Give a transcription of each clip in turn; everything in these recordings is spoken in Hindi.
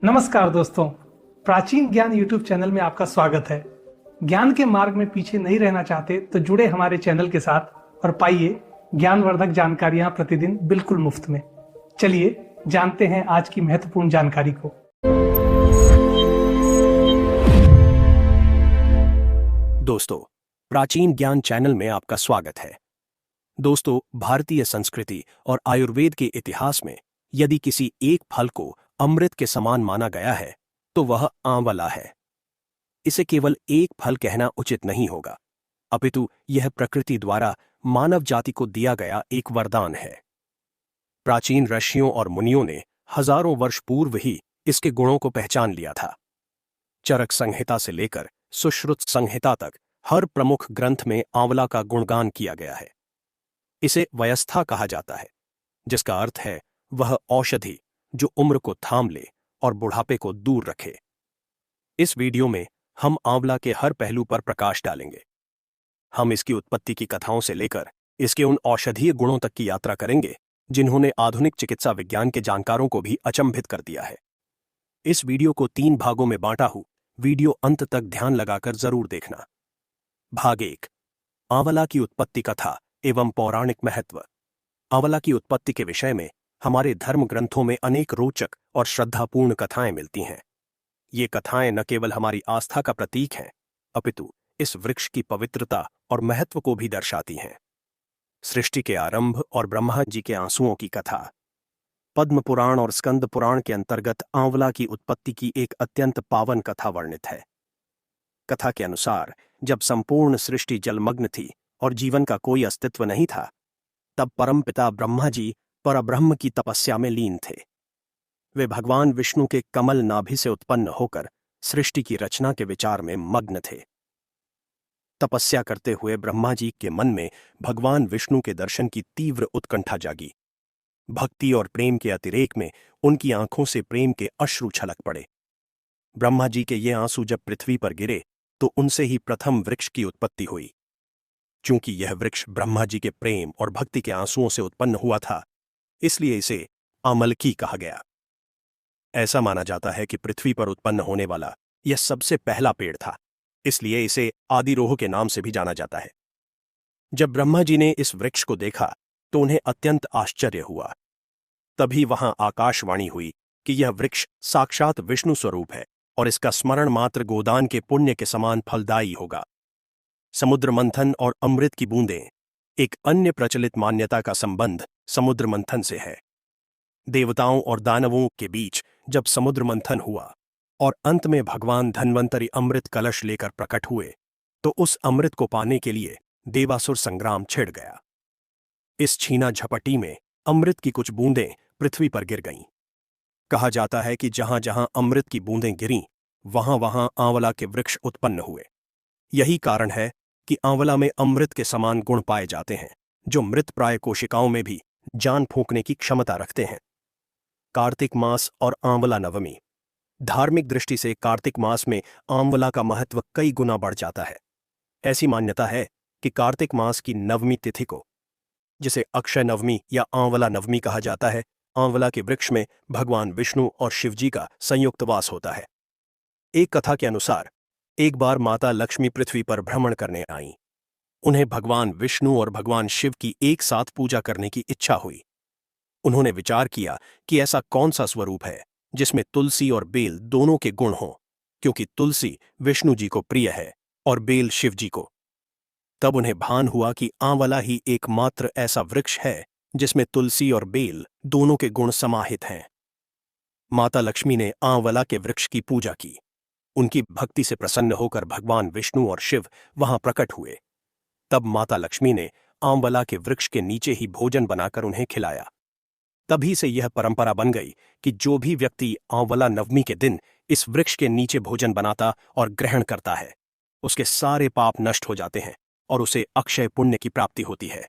नमस्कार दोस्तों। प्राचीन ज्ञान यूट्यूब चैनल में आपका स्वागत है। ज्ञान के मार्ग में पीछे नहीं रहना चाहते तो जुड़े हमारे चैनल के साथ और पाइए ज्ञानवर्धक जानकारियां प्रतिदिन बिल्कुल मुफ्त में। चलिए जानते हैं आज की महत्वपूर्ण जानकारी को। दोस्तों, प्राचीन ज्ञान चैनल में आपका स्वागत है। दोस्तों, भारतीय संस्कृति और आयुर्वेद के इतिहास में यदि किसी एक फल को अमृत के समान माना गया है तो वह आंवला है। इसे केवल एक फल कहना उचित नहीं होगा, अपितु यह प्रकृति द्वारा मानव जाति को दिया गया एक वरदान है। प्राचीन ऋषियों और मुनियों ने हजारों वर्ष पूर्व ही इसके गुणों को पहचान लिया था। चरक संहिता से लेकर सुश्रुत संहिता तक हर प्रमुख ग्रंथ में आंवला का गुणगान किया गया है। इसे वयस्था कहा जाता है, जिसका अर्थ है वह औषधि जो उम्र को थाम ले और बुढ़ापे को दूर रखे। इस वीडियो में हम आंवला के हर पहलू पर प्रकाश डालेंगे। हम इसकी उत्पत्ति की कथाओं से लेकर इसके उन औषधीय गुणों तक की यात्रा करेंगे जिन्होंने आधुनिक चिकित्सा विज्ञान के जानकारों को भी अचंभित कर दिया है। इस वीडियो को 3 भागों में बांटा हूं, वीडियो अंत तक ध्यान लगाकर जरूर देखना। भाग 1, आंवला की उत्पत्ति कथा एवं पौराणिक महत्व। आंवला की उत्पत्ति के विषय में हमारे धर्म ग्रंथों में अनेक रोचक और श्रद्धापूर्ण कथाएं मिलती हैं। ये कथाएं न केवल हमारी आस्था का प्रतीक हैं, अपितु इस वृक्ष की पवित्रता और महत्व को भी दर्शाती हैं। सृष्टि के आरंभ और ब्रह्मा जी के आंसुओं की कथा। पद्म पुराण और स्कंद पुराण के अंतर्गत आंवला की उत्पत्ति की एक अत्यंत पावन कथा वर्णित है। कथा के अनुसार जब संपूर्ण सृष्टि जलमग्न थी और जीवन का कोई अस्तित्व नहीं था, तब परमपिता ब्रह्मा जी परब्रह्म की तपस्या में लीन थे। वे भगवान विष्णु के कमल नाभि से उत्पन्न होकर सृष्टि की रचना के विचार में मग्न थे। तपस्या करते हुए ब्रह्मा जी के मन में भगवान विष्णु के दर्शन की तीव्र उत्कंठा जागी। भक्ति और प्रेम के अतिरेक में उनकी आंखों से प्रेम के अश्रु छलक पड़े। ब्रह्मा जी के ये आंसू जब पृथ्वी पर गिरे तो उनसे ही प्रथम वृक्ष की उत्पत्ति हुई। चूंकि यह वृक्ष ब्रह्मा जी के प्रेम और भक्ति के आंसुओं से उत्पन्न हुआ था, इसलिए इसे आमलकी कहा गया। ऐसा माना जाता है कि पृथ्वी पर उत्पन्न होने वाला यह सबसे पहला पेड़ था, इसलिए इसे आदिरोह के नाम से भी जाना जाता है। जब ब्रह्मा जी ने इस वृक्ष को देखा तो उन्हें अत्यंत आश्चर्य हुआ। तभी वहां आकाशवाणी हुई कि यह वृक्ष साक्षात विष्णु स्वरूप है और इसका स्मरण मात्र गोदान के पुण्य के समान फलदायी होगा। समुद्र मंथन और अमृत की बूंदें। एक अन्य प्रचलित मान्यता का संबंध समुद्र मंथन से है। देवताओं और दानवों के बीच जब समुद्र मंथन हुआ और अंत में भगवान धन्वंतरी अमृत कलश लेकर प्रकट हुए, तो उस अमृत को पाने के लिए देवासुर संग्राम छिड़ गया। इस छीना झपटी में अमृत की कुछ बूंदें पृथ्वी पर गिर गईं। कहा जाता है कि जहां जहां अमृत की बूंदें गिरीं, वहां वहां आंवला के वृक्ष उत्पन्न हुए। यही कारण है कि आंवला में अमृत के समान गुण पाए जाते हैं, जो मृतप्राय कोशिकाओं में भी जान फूंकने की क्षमता रखते हैं। कार्तिक मास और आंवला नवमी। धार्मिक दृष्टि से कार्तिक मास में आंवला का महत्व कई गुना बढ़ जाता है। ऐसी मान्यता है कि कार्तिक मास की नवमी तिथि को, जिसे अक्षय नवमी या आंवला नवमी कहा जाता है, आंवला के वृक्ष में भगवान विष्णु और शिवजी का संयुक्त वास होता है। एक कथा के अनुसार एक बार माता लक्ष्मी पृथ्वी पर भ्रमण करने आईं। उन्हें भगवान विष्णु और भगवान शिव की एक साथ पूजा करने की इच्छा हुई। उन्होंने विचार किया कि ऐसा कौन सा स्वरूप है जिसमें तुलसी और बेल दोनों के गुण हों, क्योंकि तुलसी विष्णु जी को प्रिय है और बेल शिव जी को। तब उन्हें भान हुआ कि आंवला ही एकमात्र ऐसा वृक्ष है जिसमें तुलसी और बेल दोनों के गुण समाहित हैं। माता लक्ष्मी ने आंवला के वृक्ष की पूजा की। उनकी भक्ति से प्रसन्न होकर भगवान विष्णु और शिव वहां प्रकट हुए। तब माता लक्ष्मी ने आंवला के वृक्ष के नीचे ही भोजन बनाकर उन्हें खिलाया। तभी से यह परंपरा बन गई कि जो भी व्यक्ति आंवला नवमी के दिन इस वृक्ष के नीचे भोजन बनाता और ग्रहण करता है, उसके सारे पाप नष्ट हो जाते हैं और उसे अक्षय पुण्य की प्राप्ति होती है।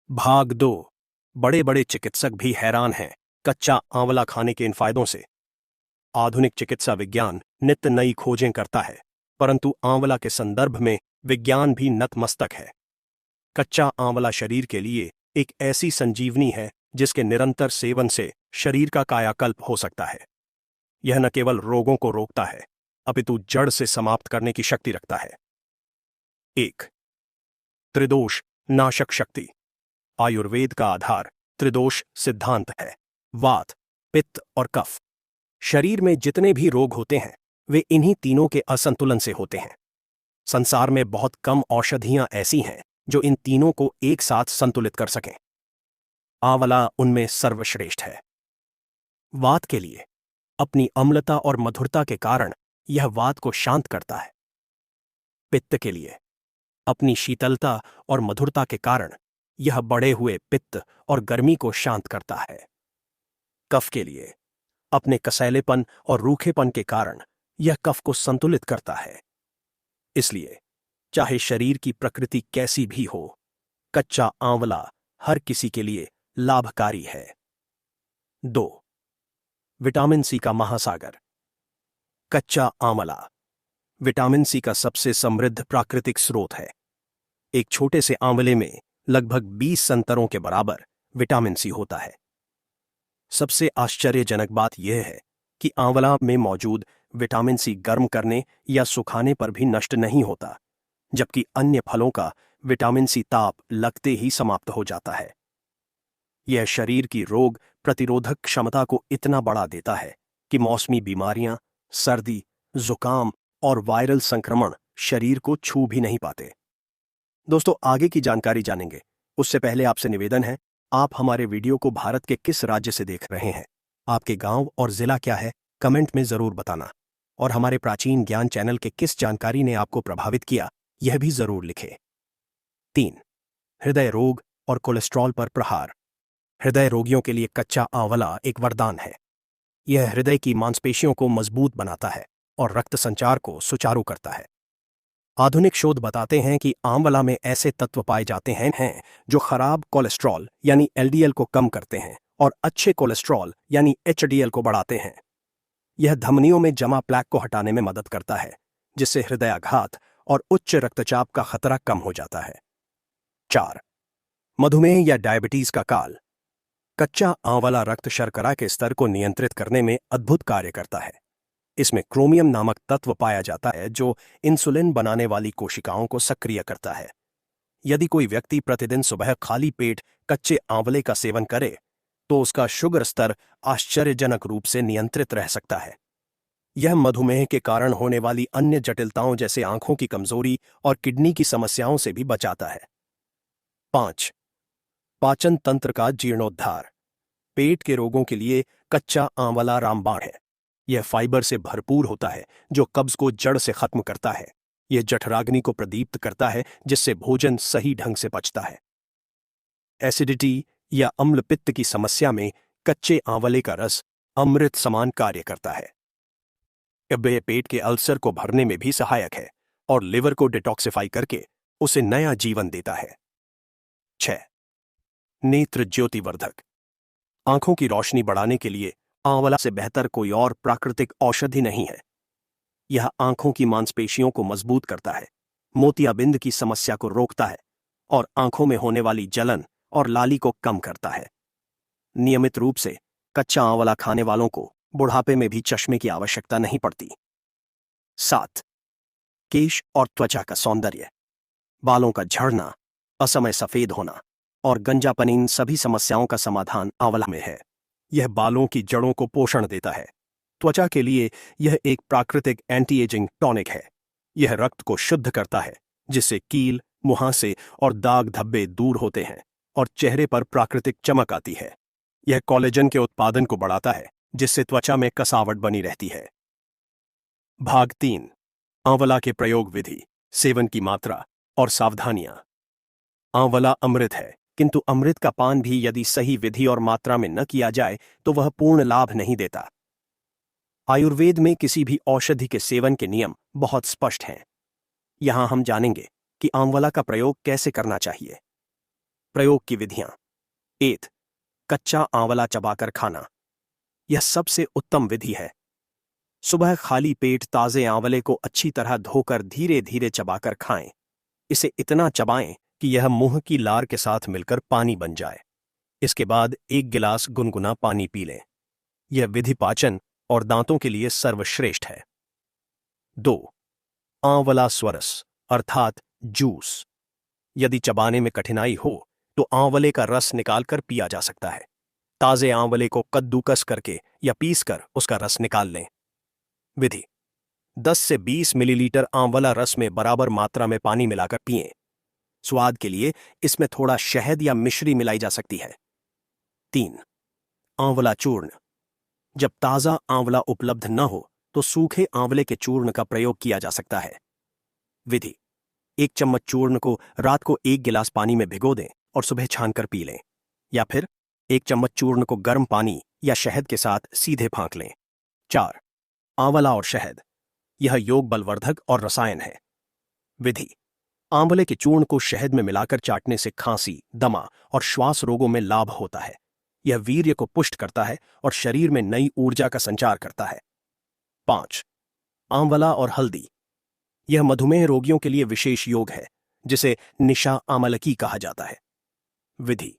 भाग 2। बड़े बड़े चिकित्सक भी हैरान हैं कच्चा आंवला खाने के इन फायदों से। आधुनिक चिकित्सा विज्ञान नित्य नई खोजें करता है, परंतु आंवला के संदर्भ में विज्ञान भी नतमस्तक है। कच्चा आंवला शरीर के लिए एक ऐसी संजीवनी है जिसके निरंतर सेवन से शरीर का कायाकल्प हो सकता है। यह न केवल रोगों को रोकता है, अपितु जड़ से समाप्त करने की शक्ति रखता है। 1. त्रिदोष नाशक शक्ति। आयुर्वेद का आधार त्रिदोष सिद्धांत है। वात, पित्त और कफ। शरीर में जितने भी रोग होते हैं वे इन्हीं तीनों के असंतुलन से होते हैं। संसार में बहुत कम औषधियां ऐसी हैं जो इन तीनों को एक साथ संतुलित कर सकें। आंवला उनमें सर्वश्रेष्ठ है। वात के लिए अपनी अम्लता और मधुरता के कारण यह वात को शांत करता है। पित्त के लिए अपनी शीतलता और मधुरता के कारण यह बढ़े हुए पित्त और गर्मी को शांत करता है। कफ के लिए अपने कसैलेपन और रूखेपन के कारण यह कफ को संतुलित करता है। इसलिए चाहे शरीर की प्रकृति कैसी भी हो, कच्चा आंवला हर किसी के लिए लाभकारी है। 2. विटामिन सी का महासागर। कच्चा आंवला विटामिन सी का सबसे समृद्ध प्राकृतिक स्रोत है। एक छोटे से आंवले में लगभग 20 संतरों के बराबर विटामिन सी होता है। सबसे आश्चर्यजनक बात यह है कि आंवला में मौजूद विटामिन सी गर्म करने या सुखाने पर भी नष्ट नहीं होता, जबकि अन्य फलों का विटामिन सी ताप लगते ही समाप्त हो जाता है। यह शरीर की रोग प्रतिरोधक क्षमता को इतना बढ़ा देता है कि मौसमी बीमारियां, सर्दी, जुकाम और वायरल संक्रमण शरीर को छू भी नहीं पाते। दोस्तों, आगे की जानकारी जानेंगे उससे पहले आपसे निवेदन है, आप हमारे वीडियो को भारत के किस राज्य से देख रहे हैं, आपके गांव और जिला क्या है, कमेंट में जरूर बताना। और हमारे प्राचीन ज्ञान चैनल के किस जानकारी ने आपको प्रभावित किया, यह भी जरूर लिखें। 3. हृदय रोग और कोलेस्ट्रॉल पर प्रहार। हृदय रोगियों के लिए कच्चा आंवला एक वरदान है। यह हृदय की मांसपेशियों को मजबूत बनाता है और रक्त संचार को सुचारू करता है। आधुनिक शोध बताते हैं कि आंवला में ऐसे तत्व पाए जाते हैं जो खराब कोलेस्ट्रॉल यानी एलडीएल को कम करते हैं और अच्छे कोलेस्ट्रॉल यानी एचडीएल को बढ़ाते हैं। यह धमनियों में जमा प्लेक को हटाने में मदद करता है, जिससे हृदयाघात और उच्च रक्तचाप का खतरा कम हो जाता है। 4. मधुमेह या डायबिटीज का काल। कच्चा आंवला रक्त शर्करा के स्तर को नियंत्रित करने में अद्भुत कार्य करता है। इसमें क्रोमियम नामक तत्व पाया जाता है जो इंसुलिन बनाने वाली कोशिकाओं को सक्रिय करता है। यदि कोई व्यक्ति प्रतिदिन सुबह खाली पेट कच्चे आंवले का सेवन करे तो उसका शुगर स्तर आश्चर्यजनक रूप से नियंत्रित रह सकता है। यह मधुमेह के कारण होने वाली अन्य जटिलताओं जैसे आंखों की कमजोरी और किडनी की समस्याओं से भी बचाता है। 5. पाचन तंत्र का जीर्णोद्धार। पेट के रोगों के लिए कच्चा आंवला रामबाण है। यह फाइबर से भरपूर होता है जो कब्ज को जड़ से खत्म करता है। यह जठराग्नि को प्रदीप्त करता है जिससे भोजन सही ढंग से पचता है। एसिडिटी या अम्ल पित्त की समस्या में कच्चे आंवले का रस अमृत समान कार्य करता है। यह पेट के अल्सर को भरने में भी सहायक है और लिवर को डिटॉक्सिफाई करके उसे नया जीवन देता है। 6. नेत्र ज्योतिवर्धक। आंखों की रोशनी बढ़ाने के लिए आंवला से बेहतर कोई और प्राकृतिक औषधि नहीं है। यह आंखों की मांसपेशियों को मजबूत करता है, मोतियाबिंद की समस्या को रोकता है और आंखों में होने वाली जलन और लाली को कम करता है। नियमित रूप से कच्चा आंवला खाने वालों को बुढ़ापे में भी चश्मे की आवश्यकता नहीं पड़ती। 7. केश और त्वचा का सौंदर्य। बालों का झड़ना, असमय सफेद होना और गंजापन, इन सभी समस्याओं का समाधान आंवला में है। यह बालों की जड़ों को पोषण देता है। त्वचा के लिए यह एक प्राकृतिक एंटी एजिंग टॉनिक है। यह रक्त को शुद्ध करता है जिससे कील, मुहांसे और दाग धब्बे दूर होते हैं और चेहरे पर प्राकृतिक चमक आती है। यह कोलेजन के उत्पादन को बढ़ाता है जिससे त्वचा में कसावट बनी रहती है। भाग 3. आंवला के प्रयोग विधि, सेवन की मात्रा और सावधानियां। आंवला अमृत है, किंतु अमृत का पान भी यदि सही विधि और मात्रा में न किया जाए तो वह पूर्ण लाभ नहीं देता। आयुर्वेद में किसी भी औषधि के सेवन के नियम बहुत स्पष्ट हैं। यहां हम जानेंगे कि आंवला का प्रयोग कैसे करना चाहिए। प्रयोग की विधियां। 1. कच्चा आंवला चबाकर खाना। यह सबसे उत्तम विधि है। सुबह खाली पेट ताजे आंवले को अच्छी तरह धोकर धीरे धीरे चबाकर खाएं। इसे इतना चबाएं कि यह मुंह की लार के साथ मिलकर पानी बन जाए। इसके बाद 1 गिलास गुनगुना पानी पी लें। यह विधि पाचन और दांतों के लिए सर्वश्रेष्ठ है। 2. आंवला स्वरस अर्थात जूस। यदि चबाने में कठिनाई हो तो आंवले का रस निकालकर पिया जा सकता है। ताजे आंवले को कद्दूकस करके या पीसकर उसका रस निकाल लें। विधि: 10 से 20 मिलीलीटर आंवला रस में बराबर मात्रा में पानी मिलाकर पिएं। स्वाद के लिए इसमें थोड़ा शहद या मिश्री मिलाई जा सकती है। 3. आंवला चूर्ण। जब ताजा आंवला उपलब्ध न हो तो सूखे आंवले के चूर्ण का प्रयोग किया जा सकता है। विधि: 1 चम्मच चूर्ण को रात को 1 गिलास पानी में भिगो दें और सुबह छानकर पी लें, या फिर 1 चम्मच चूर्ण को गर्म पानी या शहद के साथ सीधे फांक लें। 4. आंवला और शहद। यह योग बलवर्धक और रसायन है। विधि: आंवले के चूर्ण को शहद में मिलाकर चाटने से खांसी, दमा और श्वास रोगों में लाभ होता है। यह वीर्य को पुष्ट करता है और शरीर में नई ऊर्जा का संचार करता है। 5. आंवला और हल्दी। यह मधुमेह रोगियों के लिए विशेष योग है, जिसे निशा आमलकी कहा जाता है। विधि: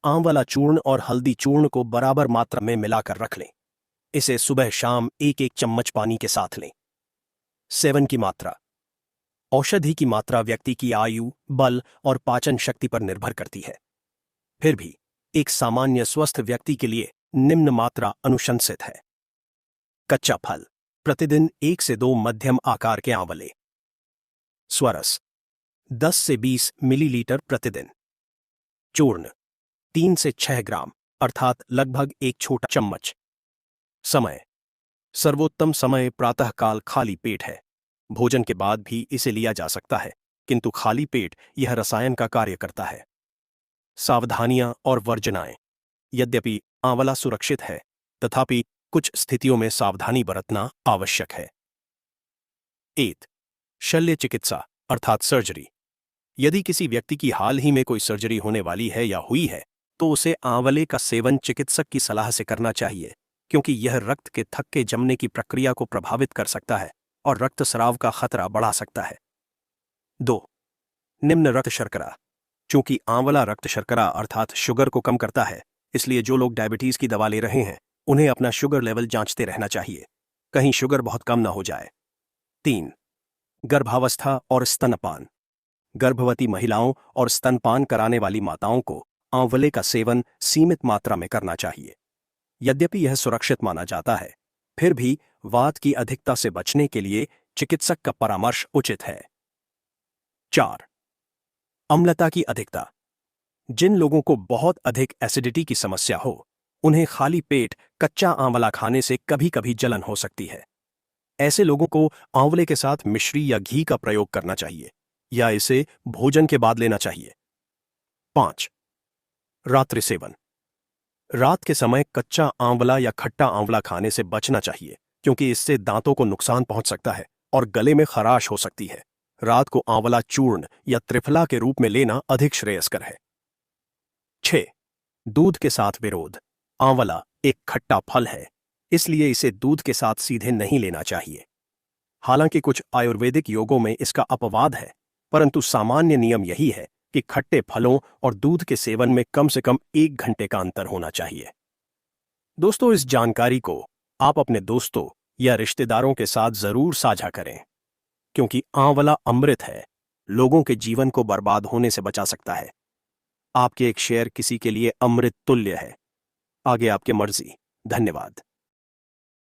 आंवला चूर्ण और हल्दी चूर्ण को बराबर मात्रा में मिलाकर रख लें। इसे सुबह शाम 1-1 चम्मच पानी के साथ लें। सेवन की मात्रा। औषधि की मात्रा व्यक्ति की आयु, बल और पाचन शक्ति पर निर्भर करती है। फिर भी एक सामान्य स्वस्थ व्यक्ति के लिए निम्न मात्रा अनुशंसित है। कच्चा फल: प्रतिदिन 1 से 2 मध्यम आकार के आंवले। स्वरस: 10 से 20 मिलीलीटर प्रतिदिन। चूर्ण: 3 से 6 ग्राम अर्थात लगभग 1 छोटा चम्मच। समय: सर्वोत्तम समय प्रातःकाल खाली पेट है। भोजन के बाद भी इसे लिया जा सकता है, किंतु खाली पेट यह रसायन का कार्य करता है। सावधानियां और वर्जनाएं: यद्यपि आंवला सुरक्षित है, तथापि कुछ स्थितियों में सावधानी बरतना आवश्यक है। 8. शल्य चिकित्सा अर्थात सर्जरी। यदि किसी व्यक्ति की हाल ही में कोई सर्जरी होने वाली है या हुई है, तो उसे आंवले का सेवन चिकित्सक की सलाह से करना चाहिए, क्योंकि यह रक्त के थक्के जमने की प्रक्रिया को प्रभावित कर सकता है और रक्तस्राव का खतरा बढ़ा सकता है। 2. निम्न रक्त शर्करा। चूंकि आंवला रक्त शर्करा अर्थात शुगर को कम करता है, इसलिए जो लोग डायबिटीज की दवा ले रहे हैं उन्हें अपना शुगर लेवल जांचते रहना चाहिए, कहीं शुगर बहुत कम ना हो जाए। 3. गर्भावस्था और स्तनपान। गर्भवती महिलाओं और स्तनपान कराने वाली माताओं को आंवले का सेवन सीमित मात्रा में करना चाहिए। यद्यपि यह सुरक्षित माना जाता है, फिर भी वात की अधिकता से बचने के लिए चिकित्सक का परामर्श उचित है। 4. अम्लता की अधिकता। जिन लोगों को बहुत अधिक एसिडिटी की समस्या हो, उन्हें खाली पेट कच्चा आंवला खाने से कभी कभी जलन हो सकती है। ऐसे लोगों को आंवले के साथ मिश्री या घी का प्रयोग करना चाहिए, या इसे भोजन के बाद लेना चाहिए। 5. रात्रि सेवन। रात के समय कच्चा आंवला या खट्टा आंवला खाने से बचना चाहिए, क्योंकि इससे दांतों को नुकसान पहुंच सकता है और गले में खराश हो सकती है। रात को आंवला चूर्ण या त्रिफला के रूप में लेना अधिक श्रेयस्कर है। 6. दूध के साथ विरोध। आंवला एक खट्टा फल है, इसलिए इसे दूध के साथ सीधे नहीं लेना चाहिए। हालांकि कुछ आयुर्वेदिक योगों में इसका अपवाद है, परंतु सामान्य नियम यही है कि खट्टे फलों और दूध के सेवन में कम से कम 1 घंटे का अंतर होना चाहिए। दोस्तों, इस जानकारी को आप अपने दोस्तों या रिश्तेदारों के साथ जरूर साझा करें, क्योंकि आंवला अमृत है, लोगों के जीवन को बर्बाद होने से बचा सकता है। आपके एक शेयर किसी के लिए अमृत तुल्य है। आगे आपकी मर्जी। धन्यवाद।